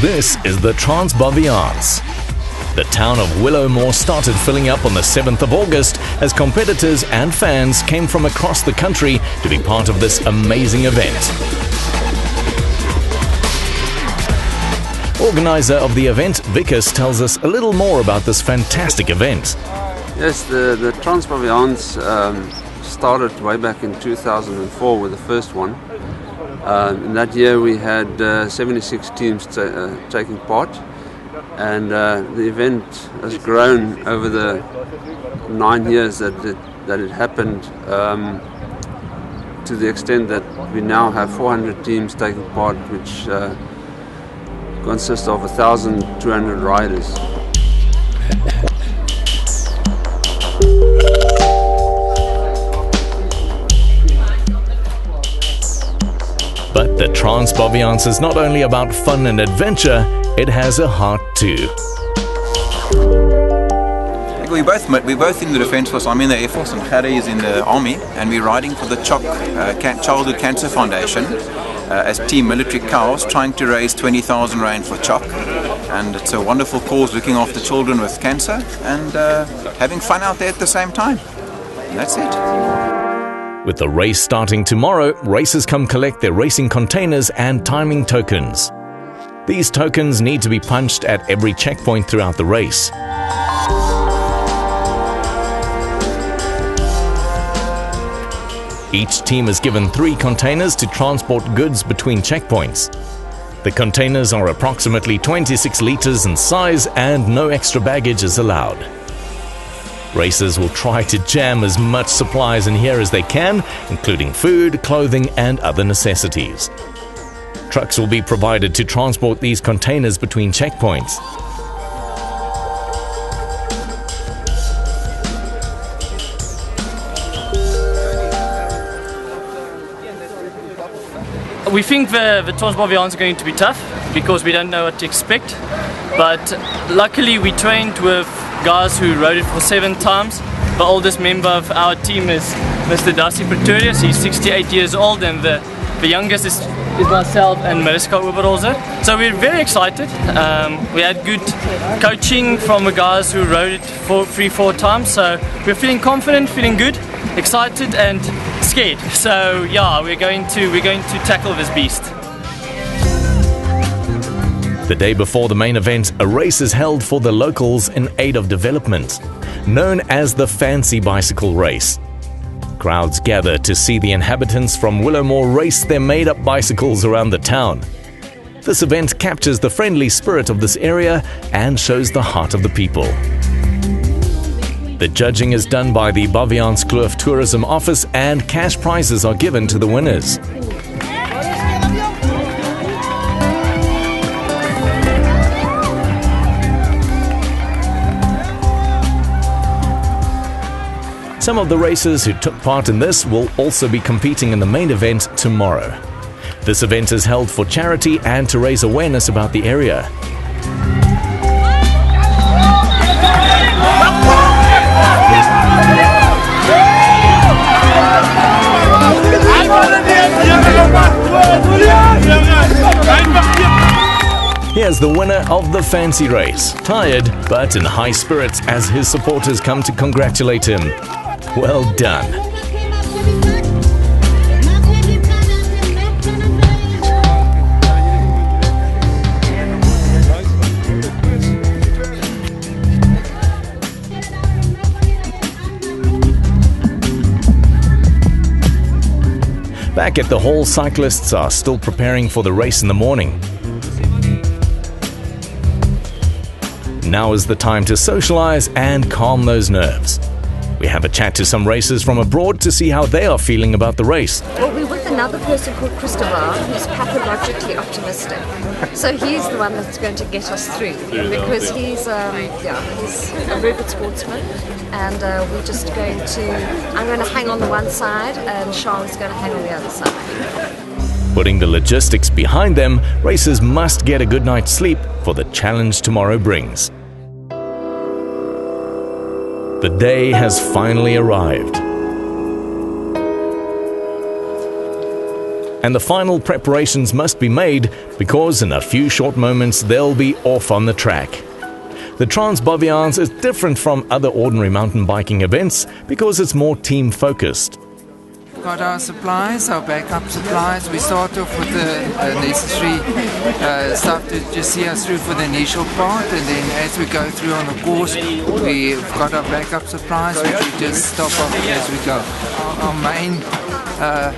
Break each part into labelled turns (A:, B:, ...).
A: This is the Baviaans. The town of Willowmore started filling up on the 7th of August as competitors and fans came from across the country to be part of this amazing event. Organizer of the event, Vikas, tells us a little more about this fantastic event.
B: Yes, the Baviaans started way back in 2004 with the first one. In that year we had 76 teams taking part, and the event has grown over the 9 years that it happened, to the extent that we now have 400 teams taking part, which consists of 1,200 riders.
A: But the Baviaans is not only about fun and adventure, it has a heart too.
C: We're both in the Defence Force. I'm in the Air Force and Harry is in the Army, and we're riding for the CHOC, Childhood Cancer Foundation, as Team Military Cows, trying to raise 20,000 rand for CHOC. And it's a wonderful cause, looking after children with cancer and having fun out there at the same time. And that's it.
A: With the race starting tomorrow, racers come collect their racing containers and timing tokens. These tokens need to be punched at every checkpoint throughout the race. Each team is given 3 containers to transport goods between checkpoints. The containers are approximately 26 liters in size and no extra baggage is allowed. Racers will try to jam as much supplies in here as they can, including food, clothing and other necessities. Trucks will be provided to transport these containers between checkpoints.
D: We think the Baviaans are going to be tough because we don't know what to expect, but luckily we trained with guys who rode it for 7 times. The oldest member of our team is Mr. Darcy Pretorius. He's 68 years old, and the youngest is myself and Mariska Oberholzer. So we're very excited. We had good coaching from the guys who rode it 3-4 times, so we're feeling confident, feeling good, excited and scared. So yeah, we're going to tackle this beast.
A: The day before the main event, a race is held for the locals in aid of development, known as the Fancy Bicycle Race. Crowds gather to see the inhabitants from Willowmore race their made-up bicycles around the town. This event captures the friendly spirit of this area and shows the heart of the people. The judging is done by the Baviaanskloof Tourism Office and cash prizes are given to the winners. Some of the racers who took part in this will also be competing in the main event tomorrow. This event is held for charity and to raise awareness about the area. Here's the winner of the fancy race, tired but in high spirits as his supporters come to congratulate him. Well done. Back at the hall, cyclists are still preparing for the race in the morning. Now is the time to socialize and calm those nerves. We have a chat to some racers from abroad to see how they are feeling about the race.
E: Well, we're with another person called Christopher, who's pathologically optimistic. So he's the one that's going to get us through, because he's a very good sportsman, and we're just I'm going to hang on the one side and Charles is going to hang on the other side.
A: Putting the logistics behind them, racers must get a good night's sleep for the challenge tomorrow brings. The day has finally arrived. and the final preparations must be made because in a few short moments they'll be off on the track. The Baviaans is different from other ordinary mountain biking events because it's more team-focused.
F: Got our supplies, our backup supplies. We start off with the necessary stuff to just see us through for the initial part, and then as we go through on the course, we've got our backup supplies which we just top up as we go. Our main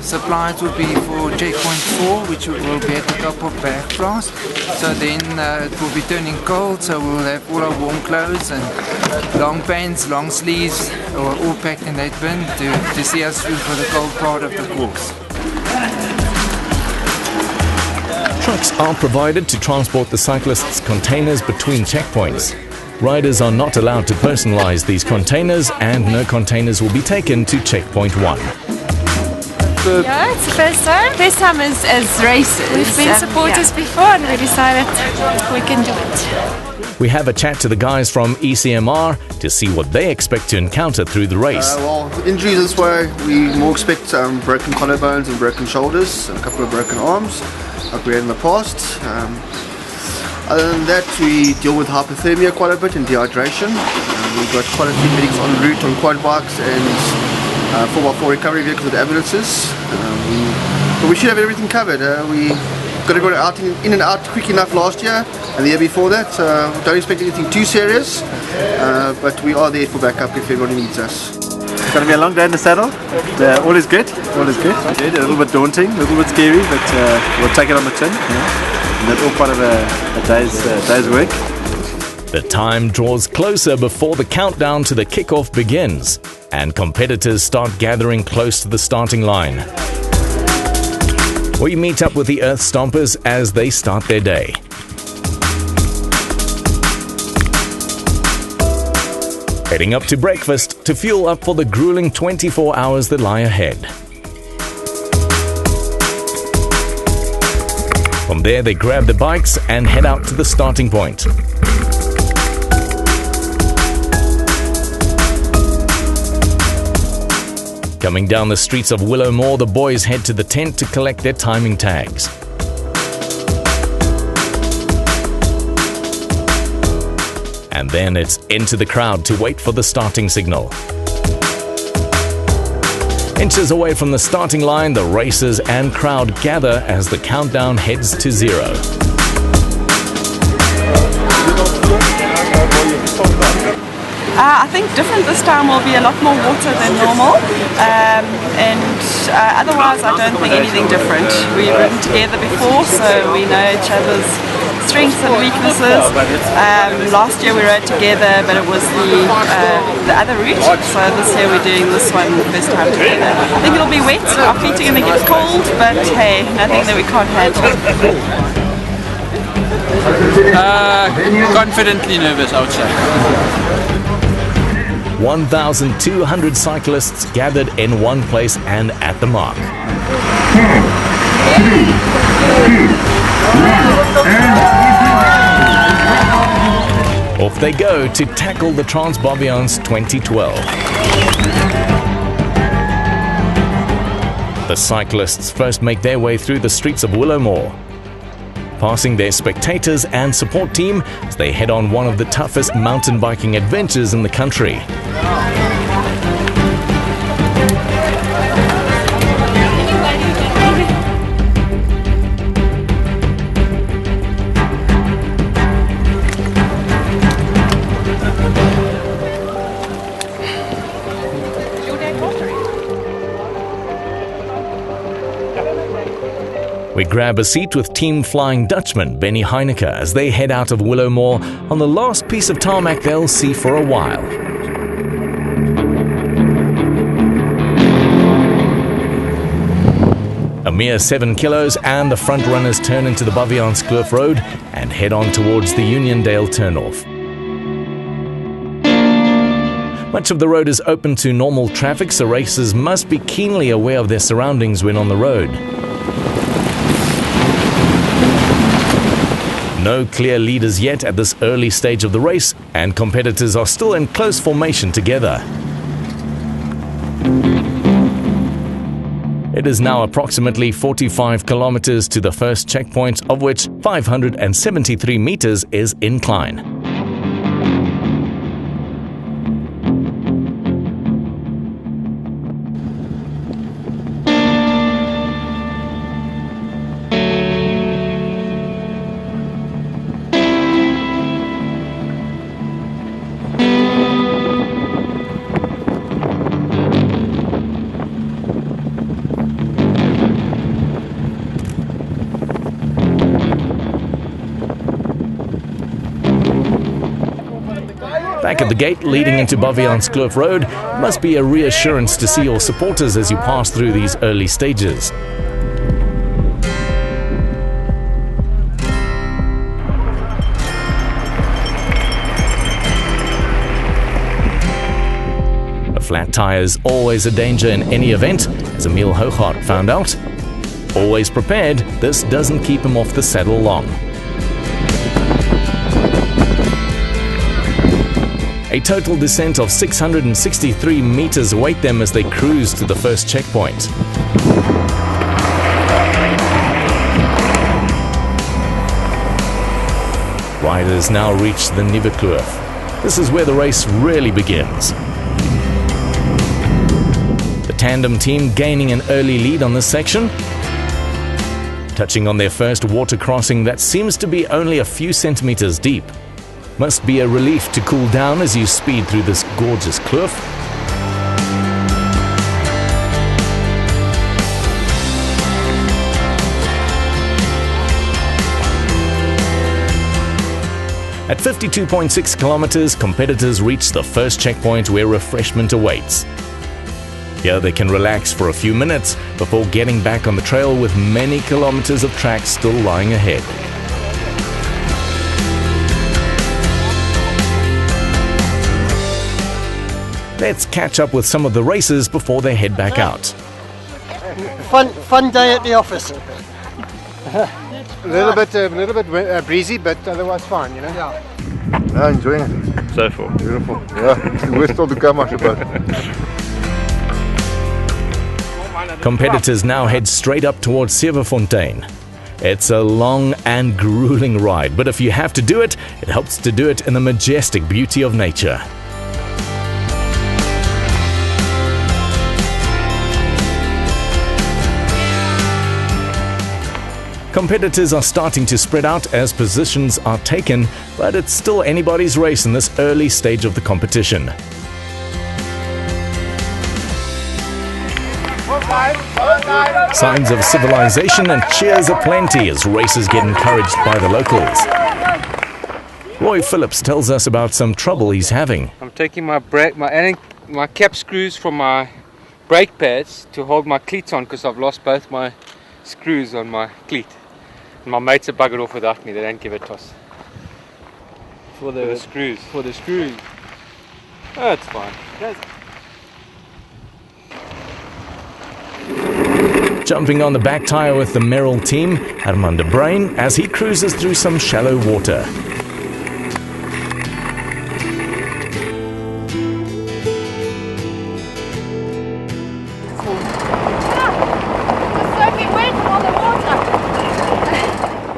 F: supplies will be for checkpoint 4, which will be at the top of Baviaanskloof. So then it will be turning cold, so we'll have all our warm clothes and long pants, long sleeves, all packed in that bin to see us through for the cold part of the course.
A: Trucks are provided to transport the cyclists' containers between checkpoints. Riders are not allowed to personalize these containers, and no containers will be taken to checkpoint 1.
G: Yeah, it's the first time.
H: First time as races.
G: We've been supporters before and we decided we can do it.
A: We have a chat to the guys from ECMR to see what they expect to encounter through the race.
I: Well, injuries this way, we more expect broken collarbones and broken shoulders and a couple of broken arms, like we had in the past. Other than that, we deal with hypothermia quite a bit and dehydration. We've got quite a few medics en route on quad bikes and 4x4 recovery vehicles with ambulances. But we should have everything covered. We got to go out in and out quick enough last year and the year before that. Don't expect anything too serious, but we are there for backup if everybody needs us.
J: It's going to be a long day in the saddle. All is good. All is good. A little bit daunting, a little bit scary, but we'll take it on the chin. And that's all part of a day's work.
A: The time draws closer before the countdown to the kickoff begins, and competitors start gathering close to the starting line. We meet up with the Earth Stompers as they start their day. Heading up to breakfast to fuel up for the grueling 24 hours that lie ahead. From there, they grab the bikes and head out to the starting point. Coming down the streets of Willowmore, the boys head to the tent to collect their timing tags. And then it's into the crowd to wait for the starting signal. Inches away from the starting line, the racers and crowd gather as the countdown heads to 0.
H: I think different this time will be a lot more water than normal, and otherwise I don't think anything different. We've ridden together before, so we know each other's strengths and weaknesses. Last year we rode together, but it was the other route, so this year we're doing this one the first time together. I think it'll be wet, our feet are going to get cold, but hey, nothing that we can't handle.
F: Confidently nervous, I would say.
A: 1,200 cyclists gathered in one place and at the mark. Off they go to tackle the Baviaans 2012. The cyclists first make their way through the streets of Willowmore, passing their spectators and support team as they head on one of the toughest mountain biking adventures in the country. We grab a seat with Team Flying Dutchman Benny Heineke as they head out of Willowmore on the last piece of tarmac they'll see for a while. A mere 7 kilos and the front runners turn into the Baviaanskloof Road and head on towards the Uniondale turnoff. Much of the road is open to normal traffic, so racers must be keenly aware of their surroundings when on the road. No clear leaders yet at this early stage of the race, and competitors are still in close formation together. It is now approximately 45 kilometers to the first checkpoint, of which 573 meters is incline. Back at the gate leading into Baviaanskloof Road must be a reassurance to see your supporters as you pass through these early stages. A flat tire is always a danger in any event, as Emil Hooghart found out. Always prepared, this doesn't keep him off the saddle long. A total descent of 663 meters await them as they cruise to the first checkpoint. Riders now reach the Nuwe Kloof. This is where the race really begins. The tandem team gaining an early lead on this section. Touching on their first water crossing that seems to be only a few centimeters deep. Must be a relief to cool down as you speed through this gorgeous kloof. At 52.6 kilometers, competitors reach the first checkpoint where refreshment awaits. Here they can relax for a few minutes before getting back on the trail with many kilometers of track still lying ahead. Let's catch up with some of the racers before they head back out.
K: Fun day at the office.
L: A little bit breezy, but otherwise fine, you know.
K: Yeah.
L: Enjoying it.
M: So far.
L: Beautiful. Yeah, we're still to come, I suppose.
A: Competitors now head straight up towards Sewefontein. It's a long and grueling ride, but if you have to do it, it helps to do it in the majestic beauty of nature. Competitors are starting to spread out as positions are taken, but it's still anybody's race in this early stage of the competition. Signs of civilization and cheers aplenty as racers get encouraged by the locals. Roy Phillips tells us about some trouble he's having.
N: I'm taking my cap screws from my brake pads to hold my cleats on because I've lost both my screws on my cleat. And my mates are buggered off without me, they don't give a toss. For the screws. For the screws. Oh, it's fine.
A: Jumping on the back tire with the Merrill team, Herman de Bruin, as he cruises through some shallow water.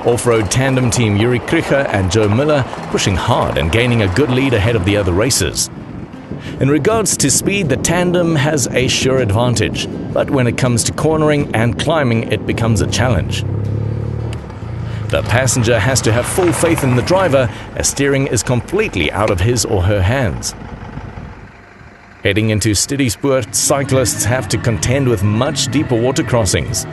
A: Off-road tandem team Yuri Kricher and Joe Miller pushing hard and gaining a good lead ahead of the other racers. In regards to speed, the tandem has a sure advantage, but when it comes to cornering and climbing, it becomes a challenge. The passenger has to have full faith in the driver, as steering is completely out of his or her hands. Heading into Stidispoort, cyclists have to contend with much deeper water crossings.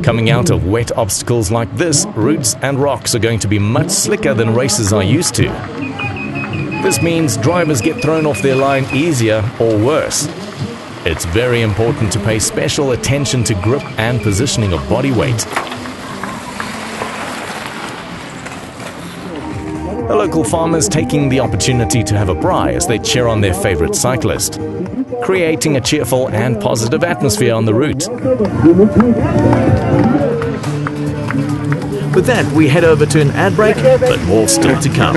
A: Coming out of wet obstacles like this, roots and rocks are going to be much slicker than racers are used to. This means drivers get thrown off their line easier or worse. It's very important to pay special attention to grip and positioning of body weight. The local farmers taking the opportunity to have a braai as they cheer on their favorite cyclist, creating a cheerful and positive atmosphere on the route. With that, we head over to an ad break, but more still to come.